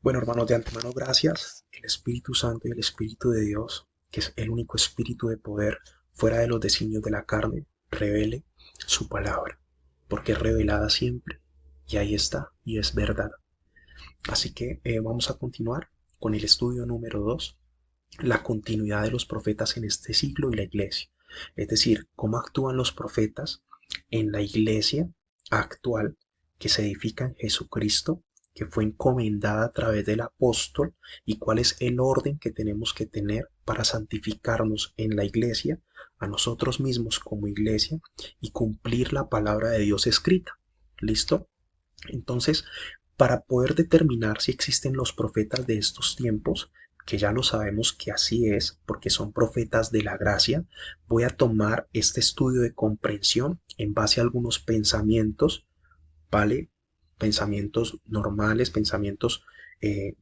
Bueno, hermanos, de antemano, gracias. El Espíritu Santo y el Espíritu de Dios, que es el único Espíritu de poder, fuera de los designios de la carne, revele su palabra, porque es revelada siempre, y ahí está, y es verdad. Así que vamos a continuar con el estudio número 2, la continuidad de los profetas en este siglo y la iglesia. Es decir, cómo actúan los profetas en la iglesia actual que se edifica en Jesucristo, que fue encomendada a través del apóstol, y cuál es el orden que tenemos que tener para santificarnos en la iglesia, a nosotros mismos como iglesia, y cumplir la palabra de Dios escrita. ¿Listo? Entonces, para poder determinar si existen los profetas de estos tiempos, que ya lo sabemos que así es, porque son profetas de la gracia, voy a tomar este estudio de comprensión en base a algunos pensamientos, ¿vale? Pensamientos normales, pensamientos eh,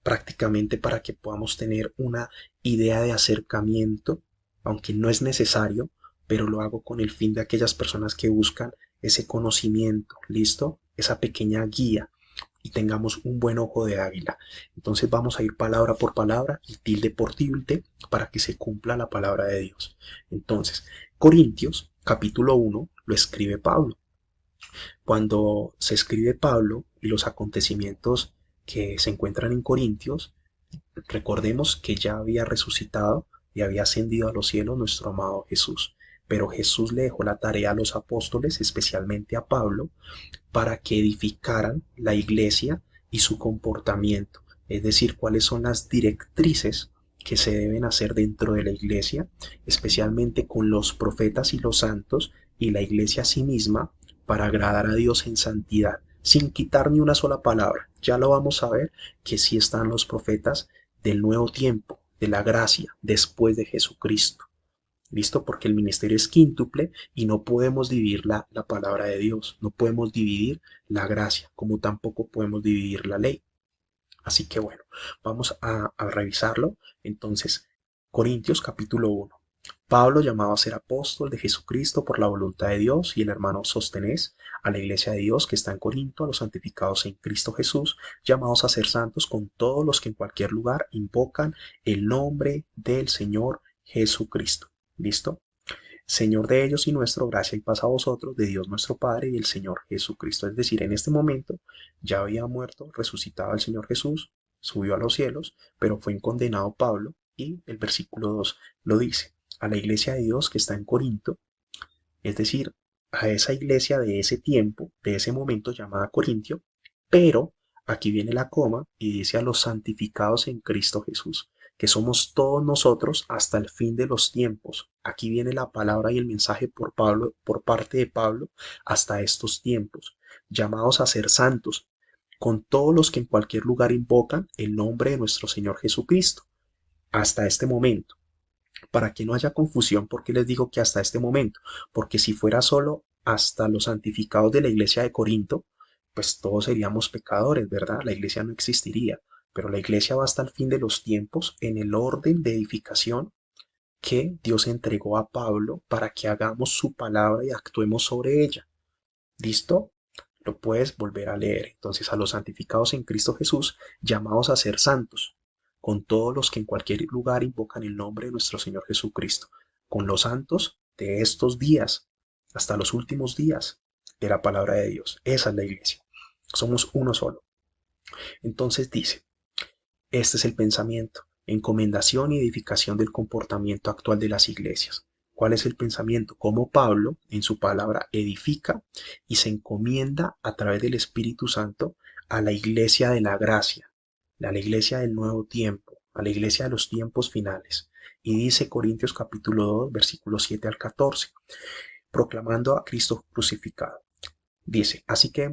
prácticamente para que podamos tener una idea de acercamiento, aunque no es necesario, pero lo hago con el fin de aquellas personas que buscan ese conocimiento, ¿listo? Esa pequeña guía y tengamos un buen ojo de águila. Entonces vamos a ir palabra por palabra y tilde por tilde para que se cumpla la palabra de Dios. Entonces, Corintios capítulo 1 lo escribe Pablo. Cuando se escribe Pablo y los acontecimientos que se encuentran en Corintios, recordemos que ya había resucitado y había ascendido a los cielos nuestro amado Jesús. Pero Jesús le dejó la tarea a los apóstoles, especialmente a Pablo, para que edificaran la iglesia y su comportamiento, es decir, cuáles son las directrices que se deben hacer dentro de la iglesia, especialmente con los profetas y los santos y la iglesia a sí misma, para agradar a Dios en santidad, sin quitar ni una sola palabra. Ya lo vamos a ver que sí están los profetas del nuevo tiempo, de la gracia, después de Jesucristo. ¿Listo? Porque el ministerio es quíntuple y no podemos dividir la palabra de Dios, no podemos dividir la gracia, como tampoco podemos dividir la ley. Así que bueno, vamos a revisarlo. Entonces, Corintios capítulo 1. Pablo, llamado a ser apóstol de Jesucristo por la voluntad de Dios, y el hermano Sostenés, a la iglesia de Dios que está en Corinto, a los santificados en Cristo Jesús, llamados a ser santos con todos los que en cualquier lugar invocan el nombre del Señor Jesucristo. ¿Listo? Señor de ellos y nuestro, gracia y paz a vosotros, de Dios nuestro Padre y el Señor Jesucristo. Es decir, en este momento ya había muerto, resucitado el Señor Jesús, subió a los cielos, pero fue condenado Pablo, y el versículo 2 lo dice, a la iglesia de Dios que está en Corinto, es decir, a esa iglesia de ese tiempo, de ese momento llamada Corintio, pero aquí viene la coma y dice a los santificados en Cristo Jesús, que somos todos nosotros hasta el fin de los tiempos. Aquí viene la palabra y el mensaje por Pablo, por parte de Pablo, hasta estos tiempos, llamados a ser santos, con todos los que en cualquier lugar invocan el nombre de nuestro Señor Jesucristo, hasta este momento. Para que no haya confusión, ¿por qué les digo que hasta este momento? Porque si fuera solo hasta los santificados de la iglesia de Corinto, pues todos seríamos pecadores, ¿verdad? La iglesia no existiría, pero la iglesia va hasta el fin de los tiempos en el orden de edificación que Dios entregó a Pablo para que hagamos su palabra y actuemos sobre ella. ¿Listo? Lo puedes volver a leer. Entonces, a los santificados en Cristo Jesús, llamados a ser santos, con todos los que en cualquier lugar invocan el nombre de nuestro Señor Jesucristo, con los santos de estos días, hasta los últimos días de la palabra de Dios. Esa es la iglesia. Somos uno solo. Entonces dice, este es el pensamiento, encomendación y edificación del comportamiento actual de las iglesias. ¿Cuál es el pensamiento? Cómo Pablo, en su palabra, edifica y se encomienda a través del Espíritu Santo a la iglesia de la gracia, a la iglesia del nuevo tiempo, a la iglesia de los tiempos finales. Y dice Corintios capítulo 2, versículos 7 al 14, proclamando a Cristo crucificado. Dice, así que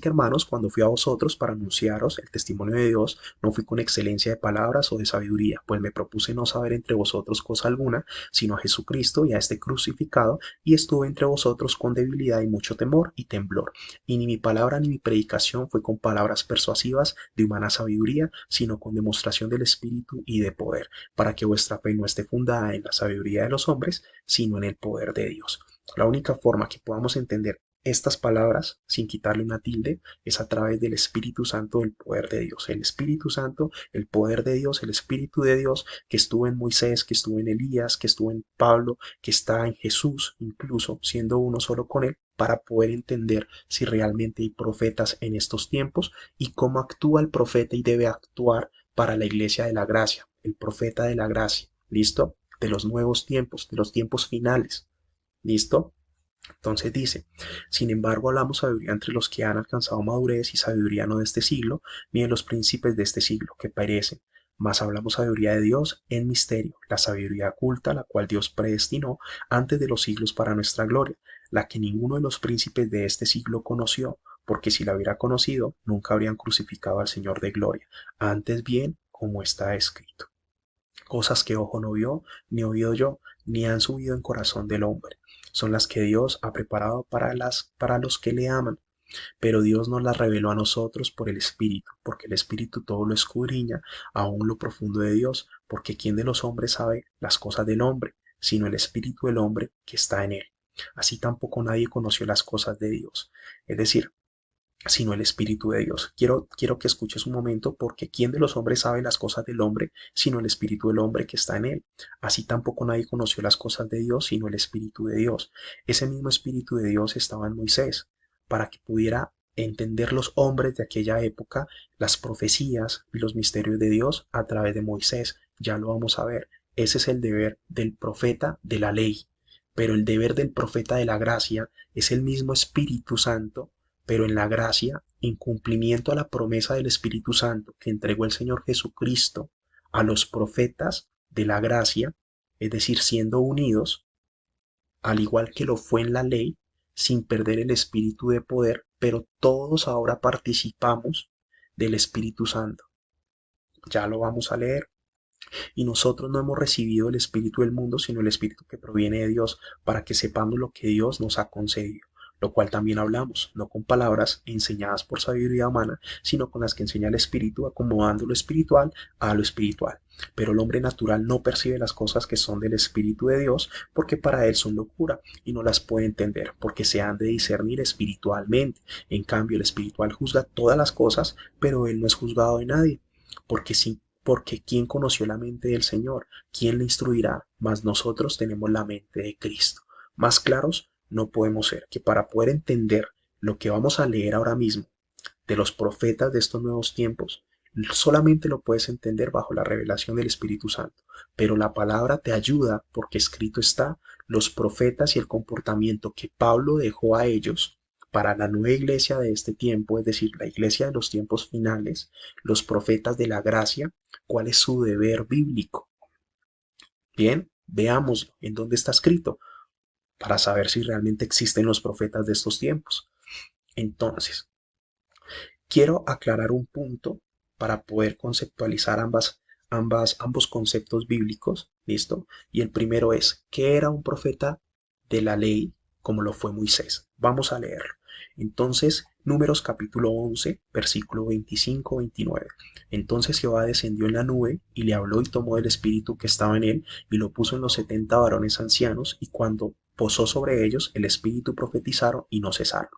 hermanos, cuando fui a vosotros para anunciaros el testimonio de Dios, no fui con excelencia de palabras o de sabiduría, pues me propuse no saber entre vosotros cosa alguna, sino a Jesucristo y a este crucificado, y estuve entre vosotros con debilidad y mucho temor y temblor. Y ni mi palabra ni mi predicación fue con palabras persuasivas de humana sabiduría, sino con demostración del Espíritu y de poder, para que vuestra fe no esté fundada en la sabiduría de los hombres, sino en el poder de Dios. La única forma que podamos entender estas palabras, sin quitarle una tilde, es a través del Espíritu Santo, del poder de Dios. El Espíritu Santo, el poder de Dios, el Espíritu de Dios que estuvo en Moisés, que estuvo en Elías, que estuvo en Pablo, que está en Jesús, incluso siendo uno solo con él, para poder entender si realmente hay profetas en estos tiempos y cómo actúa el profeta y debe actuar para la iglesia de la gracia, el profeta de la gracia, ¿listo? De los nuevos tiempos, de los tiempos finales, ¿listo? Entonces dice, sin embargo hablamos sabiduría entre los que han alcanzado madurez y sabiduría no de este siglo, ni de los príncipes de este siglo, que perecen. Mas hablamos sabiduría de Dios en misterio, la sabiduría oculta, la cual Dios predestinó antes de los siglos para nuestra gloria, la que ninguno de los príncipes de este siglo conoció, porque si la hubiera conocido, nunca habrían crucificado al Señor de gloria. Antes bien, como está escrito, cosas que ojo no vio, ni oído yo, ni han subido en corazón del hombre. Son las que Dios ha preparado para los que le aman. Pero Dios nos las reveló a nosotros por el Espíritu, porque el Espíritu todo lo escudriña, aún lo profundo de Dios, porque ¿quién de los hombres sabe las cosas del hombre, sino el Espíritu del hombre que está en él? Así tampoco nadie conoció las cosas de Dios. Es decir, sino el Espíritu de Dios. Quiero que escuches un momento, porque ¿quién de los hombres sabe las cosas del hombre, sino el Espíritu del hombre que está en él? Así tampoco nadie conoció las cosas de Dios, sino el Espíritu de Dios. Ese mismo Espíritu de Dios estaba en Moisés, para que pudiera entender los hombres de aquella época las profecías y los misterios de Dios a través de Moisés. Ya lo vamos a ver. Ese es el deber del profeta de la ley. Pero el deber del profeta de la gracia es el mismo Espíritu Santo, pero en la gracia, en cumplimiento a la promesa del Espíritu Santo que entregó el Señor Jesucristo a los profetas de la gracia, es decir, siendo unidos, al igual que lo fue en la ley, sin perder el espíritu de poder, pero todos ahora participamos del Espíritu Santo. Ya lo vamos a leer. Y nosotros no hemos recibido el espíritu del mundo, sino el espíritu que proviene de Dios, para que sepamos lo que Dios nos ha concedido, lo cual también hablamos, no con palabras enseñadas por sabiduría humana, sino con las que enseña el Espíritu, acomodando lo espiritual a lo espiritual. Pero el hombre natural no percibe las cosas que son del Espíritu de Dios, porque para él son locura, y no las puede entender, porque se han de discernir espiritualmente. En cambio, el espiritual juzga todas las cosas, pero él no es juzgado de nadie, porque ¿quién conoció la mente del Señor? ¿Quién le instruirá? Mas nosotros tenemos la mente de Cristo. Más claros no podemos ser, que para poder entender lo que vamos a leer ahora mismo de los profetas de estos nuevos tiempos, solamente lo puedes entender bajo la revelación del Espíritu Santo. Pero la palabra te ayuda, porque escrito está, los profetas y el comportamiento que Pablo dejó a ellos para la nueva iglesia de este tiempo, es decir, la iglesia de los tiempos finales, los profetas de la gracia, cuál es su deber bíblico. Bien, veámoslo en dónde está escrito, para saber si realmente existen los profetas de estos tiempos. Entonces, quiero aclarar un punto para poder conceptualizar ambos conceptos bíblicos, ¿listo? Y el primero es, ¿qué era un profeta de la ley como lo fue Moisés? Vamos a leerlo. Entonces, Números capítulo 11, versículo 25-29. Entonces Jehová descendió en la nube y le habló y tomó el espíritu que estaba en él y lo puso en los 70 varones ancianos, y cuando posó sobre ellos el espíritu profetizaron y no cesaron.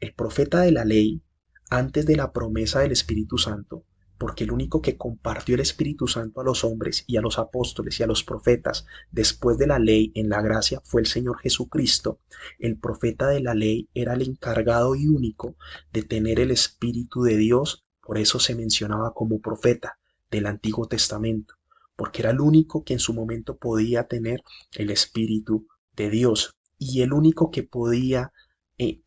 El profeta de la ley, antes de la promesa del Espíritu Santo, porque el único que compartió el Espíritu Santo a los hombres y a los apóstoles y a los profetas después de la ley en la gracia fue el Señor Jesucristo. El profeta de la ley era el encargado y único de tener el Espíritu de Dios, por eso se mencionaba como profeta del Antiguo Testamento, porque era el único que en su momento podía tener el Espíritu de Dios y el único que podía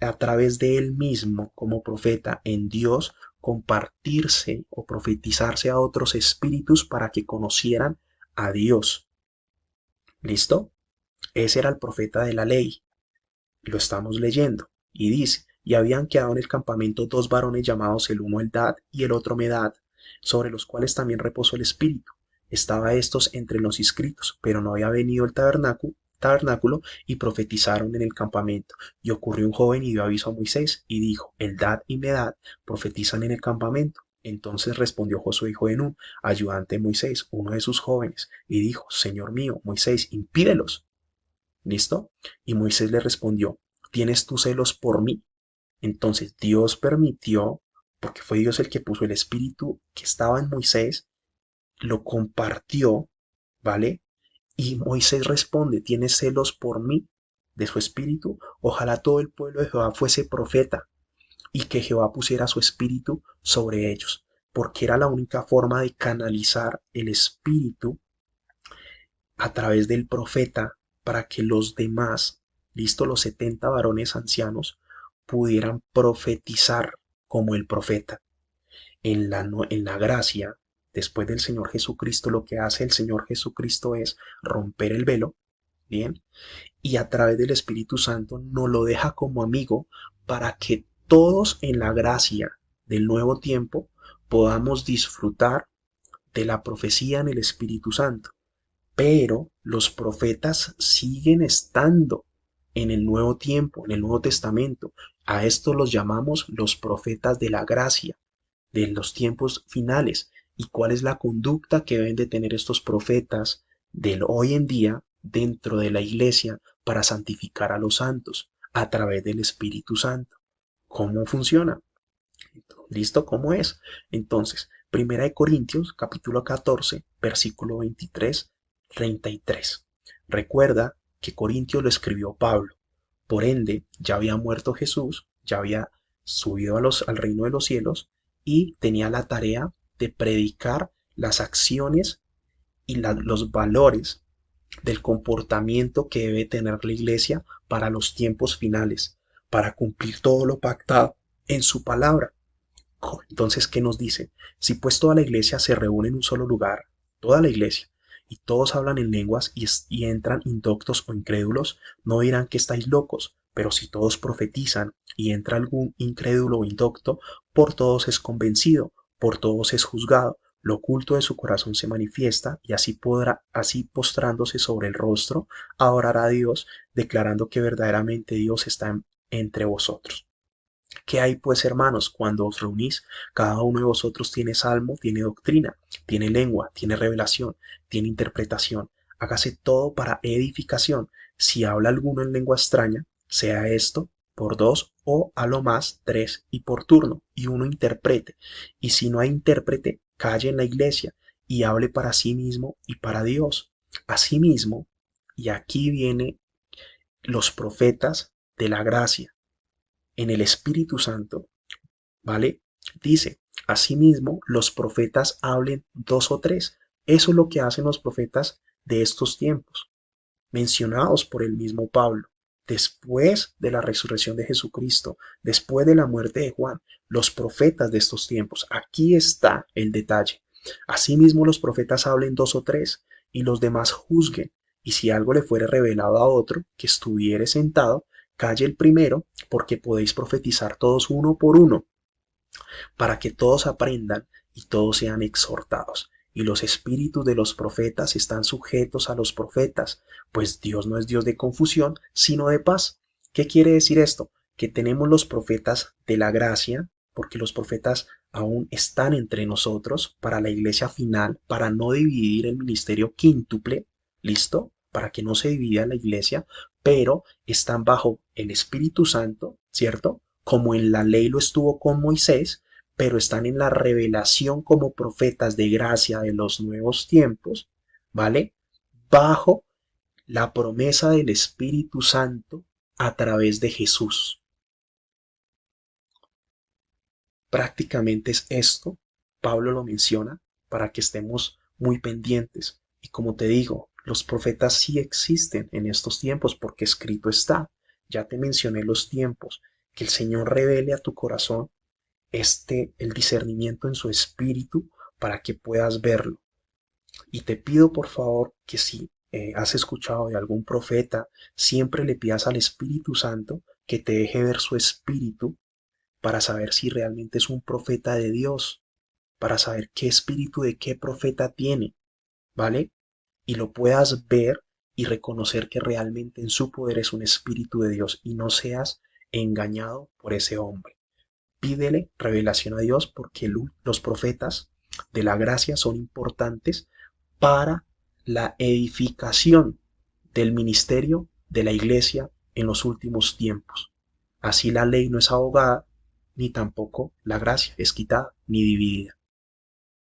a través de él mismo como profeta en Dios compartirse o profetizarse a otros espíritus para que conocieran a Dios. ¿Listo? Ese era el profeta de la ley. Lo estamos leyendo. Y dice, y habían quedado en el campamento dos varones llamados el uno Eldad y el otro Medad, sobre los cuales también reposó el espíritu. Estaba estos entre los inscritos, pero no había venido el tabernáculo, y profetizaron en el campamento. Y ocurrió un joven y dio aviso a Moisés y dijo, Eldad y Medad profetizan en el campamento. Entonces respondió Josué hijo de Nun, ayudante de Moisés, uno de sus jóvenes, y dijo, Señor mío, Moisés, impídelos. ¿Listo? Y Moisés le respondió, ¿Tienes tus celos por mí? Entonces Dios permitió, porque fue Dios el que puso el espíritu que estaba en Moisés, lo compartió, ¿vale? Y Moisés responde, ¿tienes celos por mí, de su espíritu? Ojalá todo el pueblo de Jehová fuese profeta y que Jehová pusiera su espíritu sobre ellos, porque era la única forma de canalizar el espíritu a través del profeta para que los demás, listo, los 70 varones ancianos, pudieran profetizar como el profeta. En la gracia, después del Señor Jesucristo, lo que hace el Señor Jesucristo es romper el velo, ¿bien? Y a través del Espíritu Santo nos lo deja como amigo para que todos en la gracia del nuevo tiempo podamos disfrutar de la profecía en el Espíritu Santo. Pero los profetas siguen estando en el nuevo tiempo, en el Nuevo Testamento. A esto los llamamos los profetas de la gracia, de los tiempos finales. ¿Y cuál es la conducta que deben de tener estos profetas del hoy en día dentro de la iglesia para santificar a los santos a través del Espíritu Santo? ¿Cómo funciona? ¿Listo? ¿Cómo es? Entonces, Primera de Corintios, capítulo 14, versículo 23, 33. Recuerda que Corintios lo escribió Pablo. Por ende, ya había muerto Jesús, ya había subido al reino de los cielos y tenía la tarea de predicar las acciones y los valores del comportamiento que debe tener la iglesia para los tiempos finales, para cumplir todo lo pactado en su palabra. Entonces, ¿qué nos dice? Si pues toda la iglesia se reúne en un solo lugar, toda la iglesia, y todos hablan en lenguas y entran indoctos o incrédulos, no dirán que estáis locos, pero si todos profetizan y entra algún incrédulo o indocto, por todos es convencido, por todos es juzgado, lo oculto de su corazón se manifiesta y así postrándose sobre el rostro, adorará a Dios, declarando que verdaderamente Dios está entre vosotros. ¿Qué hay pues, hermanos, cuando os reunís? Cada uno de vosotros tiene salmo, tiene doctrina, tiene lengua, tiene revelación, tiene interpretación. Hágase todo para edificación. Si habla alguno en lengua extraña, sea esto por dos o a lo más tres y por turno, y uno interprete. Y si no hay intérprete, calle en la iglesia y hable para sí mismo y para Dios. Asimismo, y aquí vienen los profetas de la gracia en el Espíritu Santo, ¿vale? Dice, asimismo, los profetas hablen dos o tres. Eso es lo que hacen los profetas de estos tiempos, mencionados por el mismo Pablo. Después de la resurrección de Jesucristo, después de la muerte de Juan, los profetas de estos tiempos. Aquí está el detalle. Asimismo, los profetas hablen dos o tres, y los demás juzguen. Y si algo le fuere revelado a otro que estuviere sentado, calle el primero, porque podéis profetizar todos uno por uno, para que todos aprendan y todos sean exhortados. Y los espíritus de los profetas están sujetos a los profetas, pues Dios no es Dios de confusión, sino de paz. ¿Qué quiere decir esto? Que tenemos los profetas de la gracia, porque los profetas aún están entre nosotros para la iglesia final, para no dividir el ministerio quíntuple, ¿listo? Para que no se divida la iglesia, pero están bajo el Espíritu Santo, ¿cierto? Como en la ley lo estuvo con Moisés, pero están en la revelación como profetas de gracia de los nuevos tiempos, ¿vale? Bajo la promesa del Espíritu Santo a través de Jesús. Prácticamente es esto, Pablo lo menciona, para que estemos muy pendientes. Y como te digo, los profetas sí existen en estos tiempos porque escrito está. Ya te mencioné los tiempos, que el Señor revele a tu corazón el discernimiento en su espíritu para que puedas verlo. Y te pido por favor que si has escuchado de algún profeta, siempre le pidas al Espíritu Santo que te deje ver su espíritu para saber si realmente es un profeta de Dios, para saber qué espíritu de qué profeta tiene, ¿vale? Y lo puedas ver y reconocer que realmente en su poder es un espíritu de Dios y no seas engañado por ese hombre. Pídele revelación a Dios porque los profetas de la gracia son importantes para la edificación del ministerio de la iglesia en los últimos tiempos. Así la ley no es abogada, ni tampoco la gracia es quitada ni dividida.